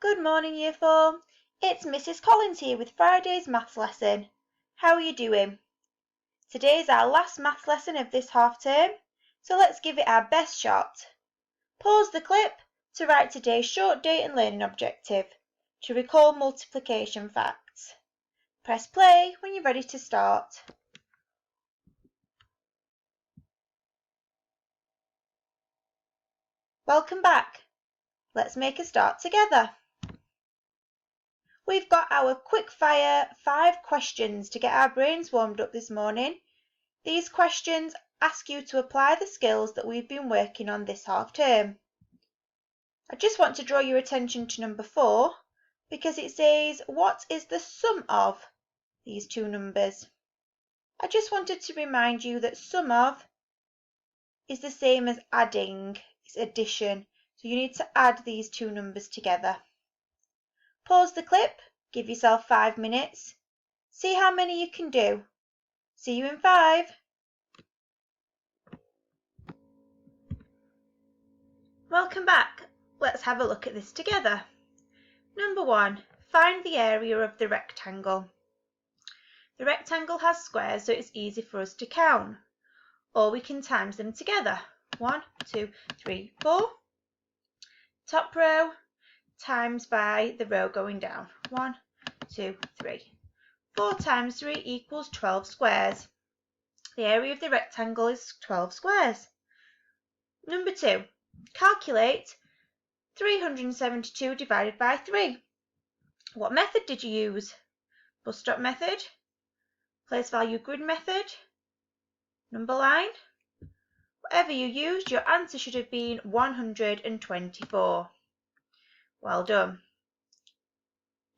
Good morning, Year 4. It's Mrs. Collins here with Friday's maths lesson. How are you doing? Today's our last maths lesson of this half term, so let's give it our best shot. Pause the clip to write today's short date and learning objective, to recall multiplication facts. Press play when you're ready to start. Welcome back. Let's make a start together. We've got our quickfire 5 questions to get our brains warmed up this morning. These questions ask you to apply the skills that we've been working on this half term. I just want to draw your attention to number 4 because it says, what is the sum of these two numbers? I just wanted to remind you that sum of is the same as adding, it's addition, so you need to add these two numbers together. Pause the clip, give yourself 5 minutes, see how many you can do. See you in 5. Welcome back. Let's have a look at this together. Number 1, find the area of the rectangle. The rectangle has squares, so it's easy for us to count. Or we can times them together. 1, 2, 3, 4. Top row times by the row going down. 1, 2, 3. 4 times 3 equals 12 squares. The area of the rectangle is 12 squares. Number 2, calculate 372 divided by 3. What method did you use? Bus stop method? Place value grid method? Number line? Whatever you used, your answer should have been 124. Well done.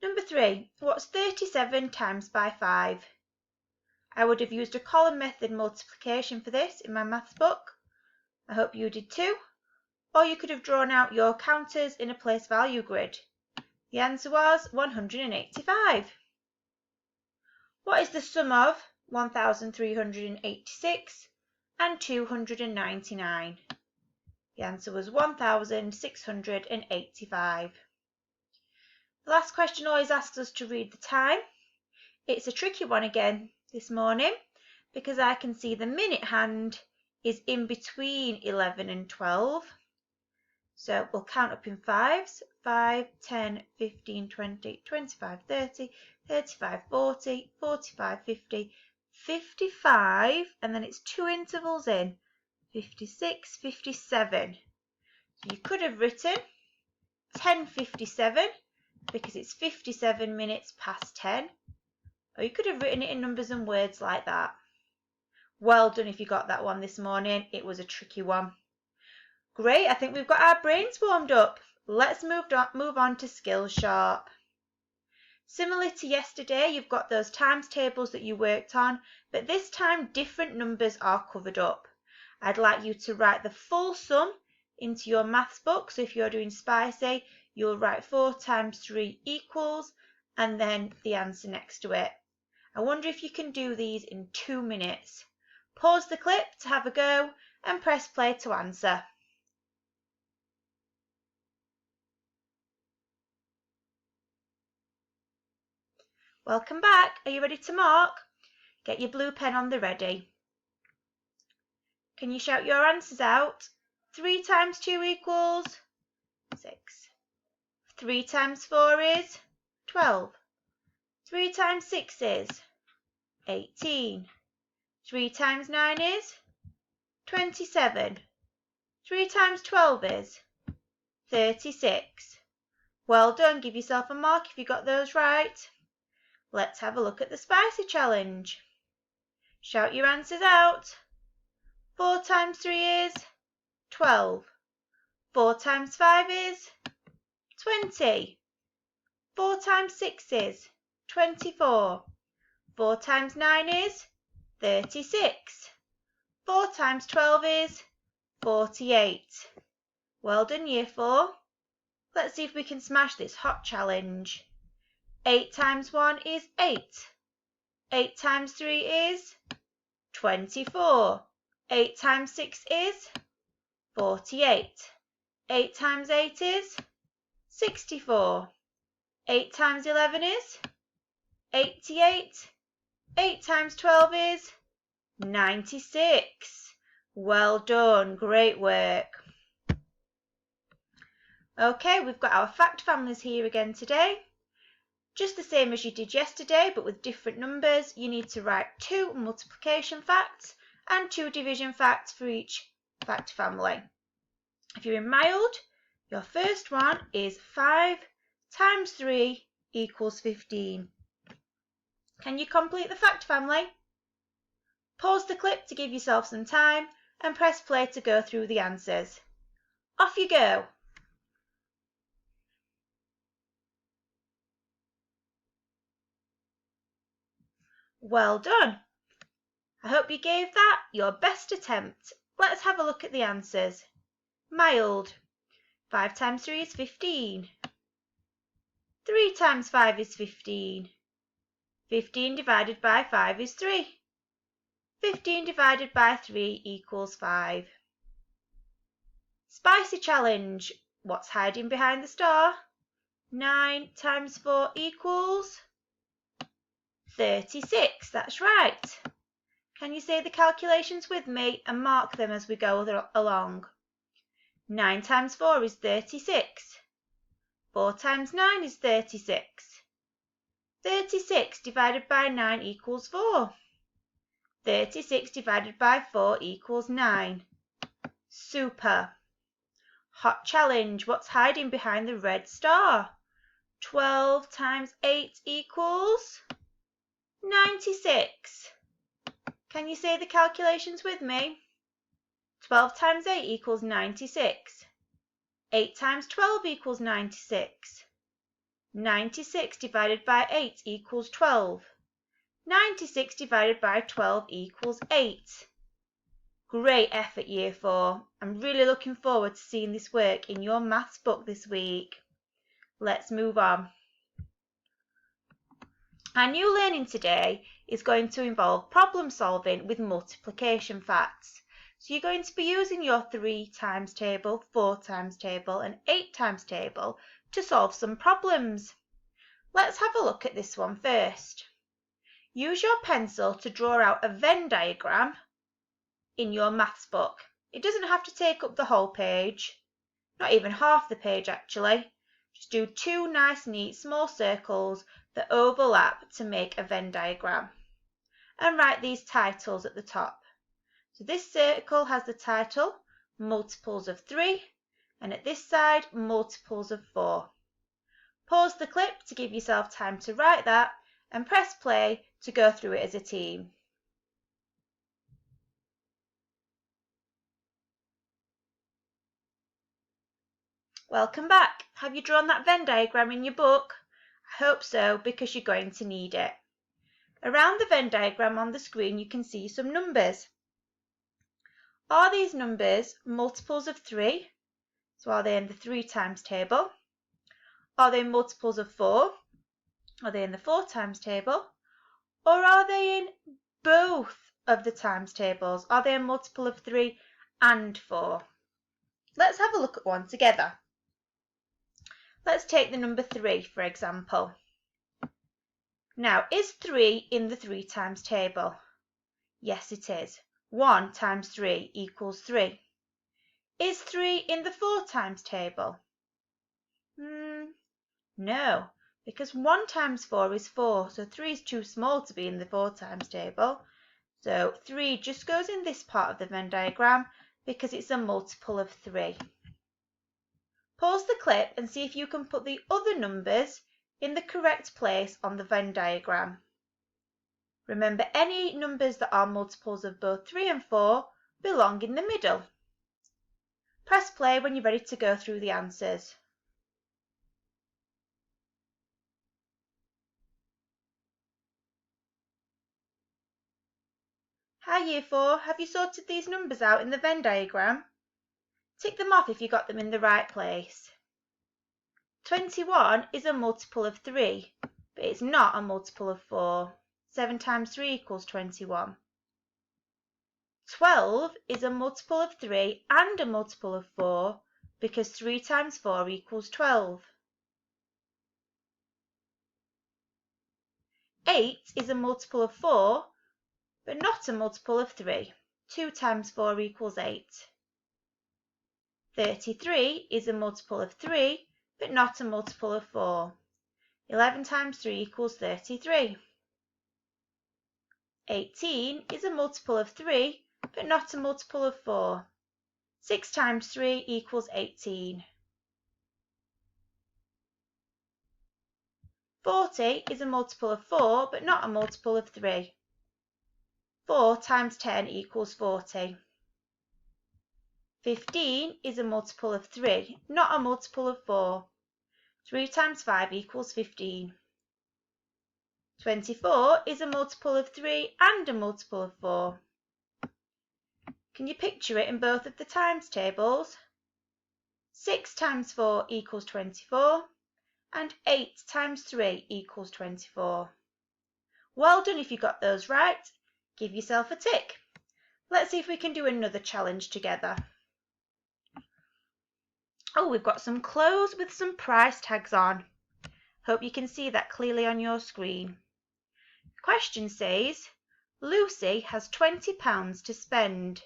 Number 3, what's 37 times by 5? I would have used a column method multiplication for this in my maths book. I hope you did too. Or you could have drawn out your counters in a place value grid. The answer was 185. What is the sum of 1,386 and 299? The answer was 1,685. The last question always asks us to read the time. It's a tricky one again this morning because I can see the minute hand is in between 11 and 12. So we'll count up in 5s, 5, 10, 15, 20, 25, 30, 35, 40, 45, 50, 55, and then it's 2 intervals in, 56, 57. So you could have written 10:57 because it's 57 minutes past 10, or you could have written it in numbers and words like that. Well done if you got that one this morning. It was a tricky one. Great, I think we've got our brains warmed up. Let's move on to Skills Sharp. Similar to yesterday, you've got those times tables that you worked on, but this time different numbers are covered up. I'd like you to write the full sum into your maths book. So if you're doing spicy, you'll write 4 times 3 equals and then the answer next to it. I wonder if you can do these in 2 minutes. Pause the clip to have a go and press play to answer. Welcome back. Are you ready to mark? Get your blue pen on the ready. Can you shout your answers out? 3 times 2 equals 6. 3 times 4 is 12. 3 times 6 is 18. 3 times 9 is 27. 3 times 12 is 36. Well done. Give yourself a mark if you got those right. Let's have a look at the spicy challenge. Shout your answers out. 4 times 3 is 12. 4 times 5 is 20. 4 times 6 is 24. 4 times 9 is 36. 4 times 12 is 48. Well done, Year 4. Let's see if we can smash this hot challenge. 8 times 1 is 8. 8 times 3 is 24. 8 times 6 is 48. 8 times 8 is 64. 8 times 11 is 88. 8 times 12 is 96. Well done, great work. Okay, we've got our fact families here again today. Just the same as you did yesterday, but with different numbers. You need to write 2 multiplication facts and 2 division facts for each fact family. If you're in mild, your first one is 5 times 3 equals 15. Can you complete the fact family? Pause the clip to give yourself some time and press play to go through the answers. Off you go! Well done! I hope you gave that your best attempt. Let's have a look at the answers. Mild. 5 times 3 is 15. 3 times 5 is 15. 15 divided by 5 is 3. 15 divided by 3 equals 5. Spicy challenge. What's hiding behind the star? 9 times 4 equals 36. That's right. Can you say the calculations with me and mark them as we go along? 9 times 4 is 36. 4 times 9 is 36. 36 divided by 9 equals 4. 36 divided by 4 equals 9. Super. Hot challenge. What's hiding behind the red star? 12 times 8 equals 96. Can you say the calculations with me? 12 times 8 equals 96. 8 times 12 equals 96. 96 divided by 8 equals 12. 96 divided by 12 equals 8. Great effort, Year 4. I'm really looking forward to seeing this work in your maths book this week. Let's move on. Our new learning today is going to involve problem solving with multiplication facts. So you're going to be using your 3 times table, 4 times table and 8 times table to solve some problems. Let's have a look at this one first. Use your pencil to draw out a Venn diagram in your maths book. It doesn't have to take up the whole page, not even half the page actually. Just do 2 nice neat small circles that overlap to make a Venn diagram. And write these titles at the top. So this circle has the title multiples of 3 and at this side multiples of 4. Pause the clip to give yourself time to write that and press play to go through it as a team. Welcome back. Have you drawn that Venn diagram in your book? I hope so, because you're going to need it. Around the Venn diagram on the screen you can see some numbers. Are these numbers multiples of 3? So are they in the 3 times table? Are they multiples of 4? Are they in the 4 times table? Or are they in both of the times tables? Are they a multiple of 3 and 4? Let's have a look at one together. Let's take the number 3 for example. Now, is 3 in the 3 times table? Yes, it is. 1 times 3 equals 3. Is 3 in the 4 times table? No, because 1 times 4 is 4, so 3 is too small to be in the 4 times table. So 3 just goes in this part of the Venn diagram because it's a multiple of 3. Pause the clip and see if you can put the other numbers in the correct place on the Venn diagram. Remember, any numbers that are multiples of both 3 and 4 belong in the middle. Press play when you're ready to go through the answers. Hi Year 4, have you sorted these numbers out in the Venn diagram? Tick them off if you got them in the right place. 21 is a multiple of 3, but it's not a multiple of 4. 7 times 3 equals 21. 12 is a multiple of 3 and a multiple of 4 because 3 times 4 equals 12. 8 is a multiple of 4, but not a multiple of 3. 2 times 4 equals 8. 33 is a multiple of 3, but not a multiple of 4. 11 times 3 equals 33. 18 is a multiple of 3, but not a multiple of 4. 6 times 3 equals 18. 40 is a multiple of 4, but not a multiple of 3. 4 times 10 equals 40. 15 is a multiple of 3, not a multiple of 4. 3 times 5 equals 15. 24 is a multiple of 3 and a multiple of 4. Can you picture it in both of the times tables? 6 times 4 equals 24, and 8 times 3 equals 24. Well done if you got those right. Give yourself a tick. Let's see if we can do another challenge together. Oh, we've got some clothes with some price tags on. Hope you can see that clearly on your screen. The question says, Lucy has £20 to spend.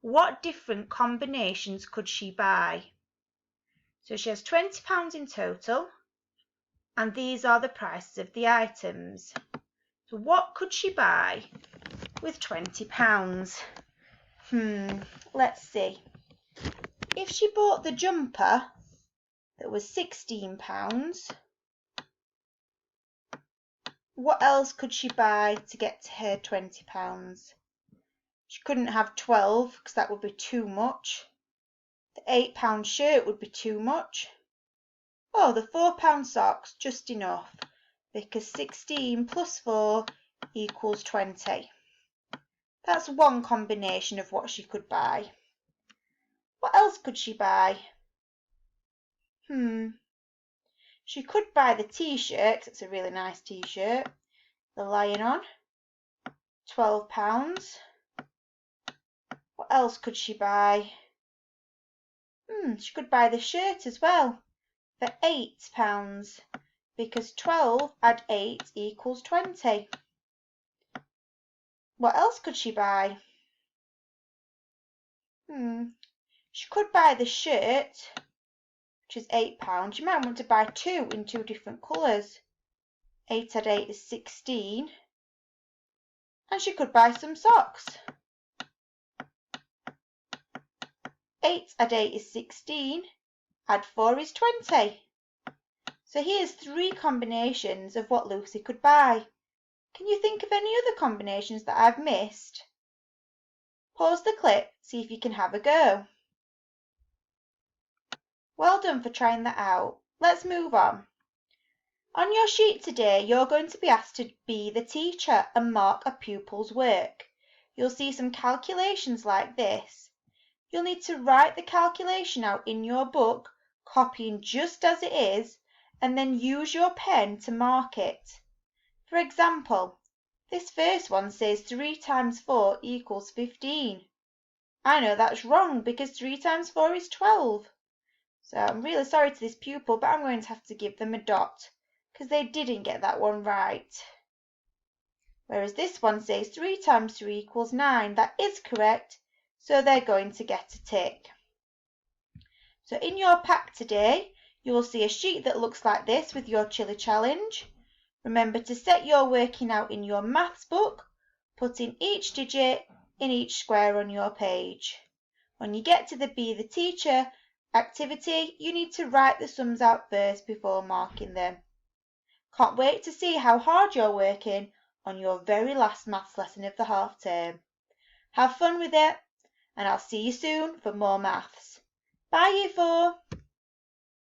What different combinations could she buy? So she has £20 in total, and these are the prices of the items. So what could she buy with £20? Let's see. If she bought the jumper that was £16, what else could she buy to get to her £20? She couldn't have 12 because that would be too much. The £8 shirt would be too much. Oh, the £4 socks, just enough, because 16 plus 4 equals 20. That's one combination of what she could buy. What else could she buy? She could buy the t-shirt, it's a really nice t-shirt. The lion on, £12. What else could she buy? She could buy the shirt as well for £8, because 12 add 8 equals 20. What else could she buy? She could buy the shirt, which is £8. You might want to buy two in two different colours. 8 add 8 is 16. And she could buy some socks. 8 add 8 is 16. Add 4 is 20. So here's 3 combinations of what Lucy could buy. Can you think of any other combinations that I've missed? Pause the clip, see if you can have a go. Well done for trying that out. Let's move on. On your sheet today, you're going to be asked to be the teacher and mark a pupil's work. You'll see some calculations like this. You'll need to write the calculation out in your book, copying just as it is, and then use your pen to mark it. For example, this first one says 3 times 4 equals 15. I know that's wrong because 3 times 4 is 12. So I'm really sorry to this pupil, but I'm going to have to give them a dot because they didn't get that one right. Whereas this one says 3 times 3 equals 9. That is correct, so they're going to get a tick. So in your pack today, you will see a sheet that looks like this with your chili challenge. Remember to set your working out in your maths book, putting each digit in each square on your page. When you get to the Be the Teacher activity, you need to write the sums out first before marking them. Can't wait to see how hard you're working on your very last maths lesson of the half term. Have fun with it, and I'll see you soon for more maths. Bye, Year 4.